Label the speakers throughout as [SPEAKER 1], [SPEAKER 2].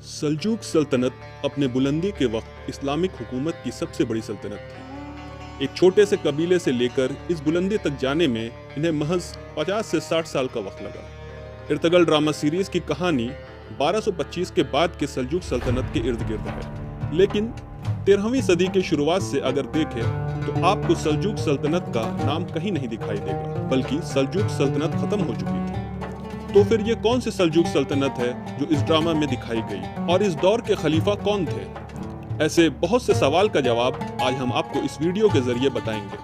[SPEAKER 1] सल्जूक सल्तनत अपने बुलंदी के वक्त इस्लामिक हुकूमत की सबसे बड़ी सल्तनत थी। एक छोटे से कबीले से लेकर इस बुलंदी तक जाने में इन्हें महज 50 से 60 साल का वक्त लगा। इर्तगल ड्रामा सीरीज की कहानी 1225 के बाद के सल्जूक सल्तनत के इर्द गिर्द है, लेकिन 13वीं सदी की शुरुआत से अगर देखें तो आपको सल्जूक सल्तनत का नाम कहीं नहीं दिखाई देगा, बल्कि सल्जूक सल्तनत खत्म हो चुकी थी। तो फिर ये कौन सी सल्जूक सल्तनत है जो इस ड्रामा में दिखाई गई, और इस दौर के खलीफा कौन थे? ऐसे बहुत से सवाल का जवाब आज हम आपको इस वीडियो के जरिए बताएंगे।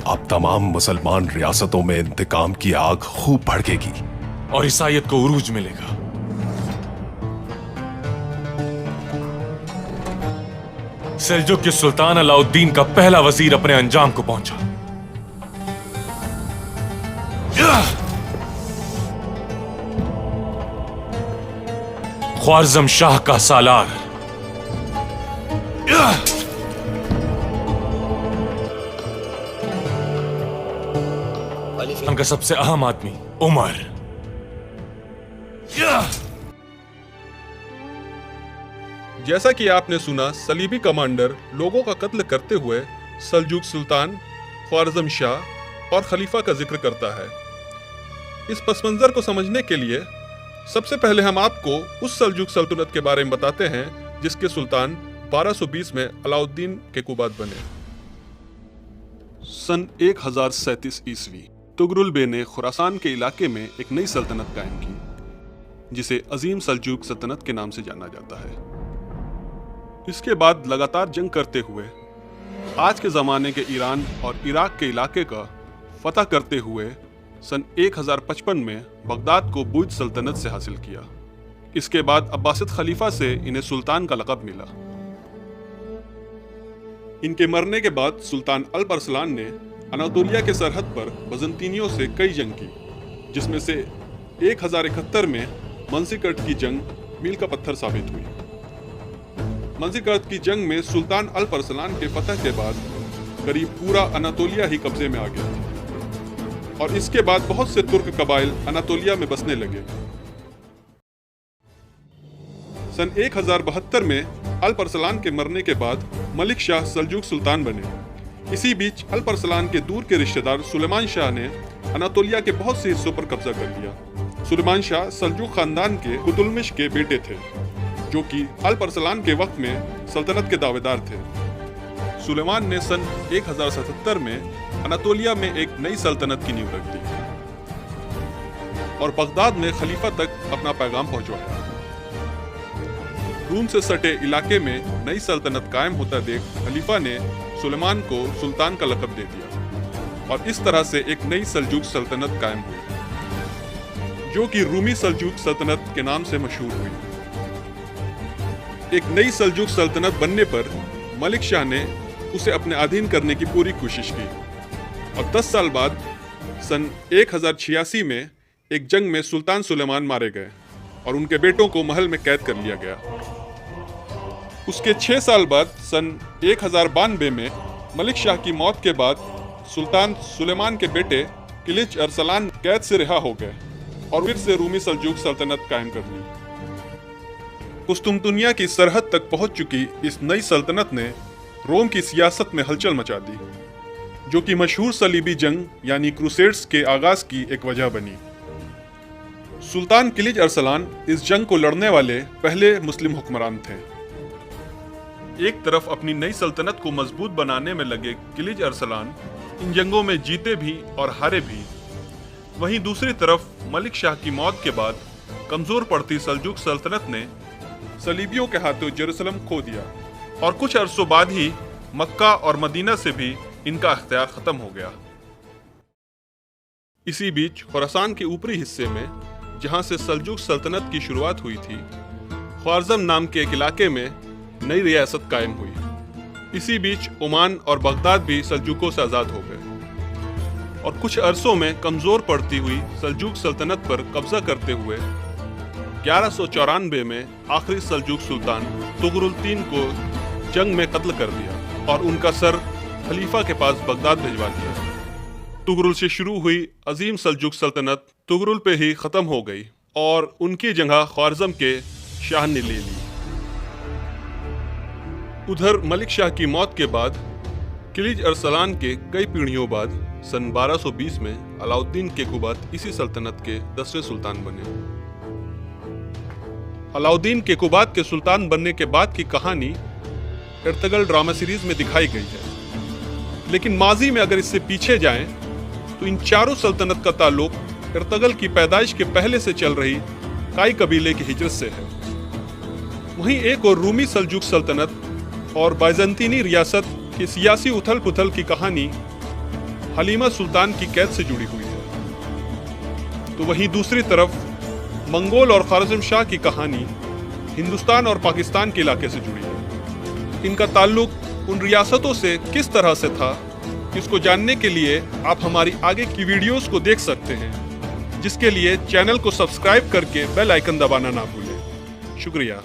[SPEAKER 2] अब तमाम मुसलमान रियासतों में इंतकाम की आग खूब भड़केगी
[SPEAKER 3] और ईसाईयत को उरूज मिलेगा। सेल्जुक के सुल्तान अलाउद्दीन का पहला वजीर अपने अंजाम को पहुंचा। ख्वारज़म शाह का सालार का सबसे अहम आदमी उमर।
[SPEAKER 1] जैसा कि आपने सुना, सलीबी कमांडर लोगों का कत्ल करते हुए सल्जूक सुल्तान, ख्वारज़म शाह और खलीफा का जिक्र करता है। इस पसमंजर को समझने के लिए सबसे पहले हम आपको उस सल्जूक सल्तनत के बारे में बताते हैं जिसके सुल्तान 1220 में अलाउद्दीन के कुबाद बने। सन 1037 ईस्वी तुगरुल बे ने खुरासान के इलाके में एक नई सल्तनत कायम की, जिसे अजीम सल्जूक सल्तनत के नाम से जाना जाता है। इसके बाद लगातार जंग करते हुए आज के ज़माने के ईरान और इराक के इलाके का फतह करते हुए सन 1055 में बगदाद को बुज सल्तनत से हासिल किया। इसके बाद अब्बासिद खलीफा से इन्हें सुल्तान का लक़ब मिला। इनके मरने के बाद सुल्तान अल्प अरसलान ने अनातोलिया के सरहद पर बजंतीनियों से कई जंग की, जिसमें से 1071 में मंसीकट की जंग मील का पत्थर साबित हुई। मंसीकट की जंग में सुल्तान अल्प अरसलान के फतह के बाद करीब पूरा अनातोलिया ही कब्जे में आ गया था, और इसके बाद बहुत से तुर्क कबाइल अनातोलिया में बसने लगे। सन 1072 में अल्प अरसलान के मरने के बाद मलिक शाह सल्जूक सुल्तान बने। इसी बीच अल्प अरसलान के दूर के रिश्तेदार सुलेमान शाह ने अनातोलिया के बहुत से हिस्सों पर कब्जा कर लिया। सुलेमान शाह सल्जूक खानदान के कुतुलमिश के बेटे थे, जो कि अल्प अरसलान के वक्त में सल्तनत के दावेदार थे। सुलेमान ने सन 1077 में अनातोलिया में एक नई सल्तनत की नींव रख दी और बगदाद में खलीफा तक अपना पैगाम पहुंचवाया। रूम से सटे इलाके में नई सल्तनत कायम होता देख खलीफा ने सुलेमान को सुल्तान का लक़ब दे दिया, और इस तरह से एक नई सल्जूक सल्तनत कायम हुई, जो कि रूमी सल्जूक सल्तनत के नाम से मशहूर हुई। एक नई सल्जूक सल्तनत बनने पर मलिक शाह ने उसे अपने अधीन करने की पूरी कोशिश की, और 10 साल बाद सन 1086 में एक जंग में सुल्तान सुलेमान मारे गए और उनके बेटों को महल में कैद कर लिया गया। उसके 6 साल बाद सन 1092 में मलिक शाह की मौत के बाद सुल्तान सुलेमान के बेटे किलिच अरसलान कैद से रिहा हो गए और फिर से रूमी सल्जूक सल्तनत कायम कर ली। कुस्तुमतुनिया की सरहद तक पहुंच चुकी इस नई सल्तनत ने रोम की सियासत में हलचल मचा दी, जो कि मशहूर सलीबी जंग यानी क्रूसेड्स के आगाज की एक वजह बनी। सुल्तान किलिच अरसलान इस जंग को लड़ने वाले पहले मुस्लिम हुक्मरान थे। एक तरफ अपनी नई सल्तनत को मजबूत बनाने में लगे किलिच अरसलान इन जंगों में जीते भी और हारे भी, वहीं दूसरी तरफ मलिक शाह की मौत के बाद कमजोर पड़ती सल्जूक सल्तनत ने सलीबियों के हाथों जेरूसलम खो दिया, और कुछ अरसों बाद ही मक्का और मदीना से भी इनका अख्तियार खत्म हो गया। इसी बीच खुरासान के ऊपरी हिस्से में, जहां से सल्जूक सल्तनत की शुरुआत हुई थी, ख्वारज़म नाम के एक इलाके में नई रियासत कायम हुई। इसी बीच ओमान और बगदाद भी सल्जूकों से आज़ाद हो गए, और कुछ अरसों में कमजोर पड़ती हुई सल्जूक सल्तनत पर कब्जा करते हुए 1194 में आखिरी सल्जूक सुल्तान तुगरुल तीन को जंग में कत्ल कर दिया। और उनका सर खलीफा के पास बगदाद भिजवा दिया। तुगरुल से शुरू हुई अजीम सल्जुक सल्तनत तुगरुल पे ही ख़त्म हो गई और उनकी जगह ख्वारिज़म के शाह ने ले ली। उधर मलिक शाह की मौत के बाद किलिज अरसलान के कई पीढ़ियों बाद सन 1220 में अलाउद्दीन केकुबात इसी सल्तनत के 10वें सुल्तान बने। अलाउद्दीन केकुबात के सुल्तान बनने के बाद की कहानी अर्तगल ड्रामा सीरीज में दिखाई गई है, लेकिन माजी में अगर इससे पीछे जाएं तो इन चारों सल्तनत का ताल्लुक अर्तगल की पैदाइश के पहले से चल रही काई कबीले की हिजरत से है। वहीं एक और रूमी सल्जुक सल्तनत और बाइजंतीनी रियासत की सियासी उथल पुथल की कहानी हलीमा सुल्तान की कैद से जुड़ी हुई है। तो वहीं दूसरी तरफ मंगोल और ख्वारिज़म शाह की कहानी हिंदुस्तान और पाकिस्तान के इलाके से जुड़ी है। इनका ताल्लुक उन रियासतों से किस तरह से था, इसको जानने के लिए आप हमारी आगे की वीडियोस को देख सकते हैं, जिसके लिए चैनल को सब्सक्राइब करके बेल आइकन दबाना ना भूलें। शुक्रिया।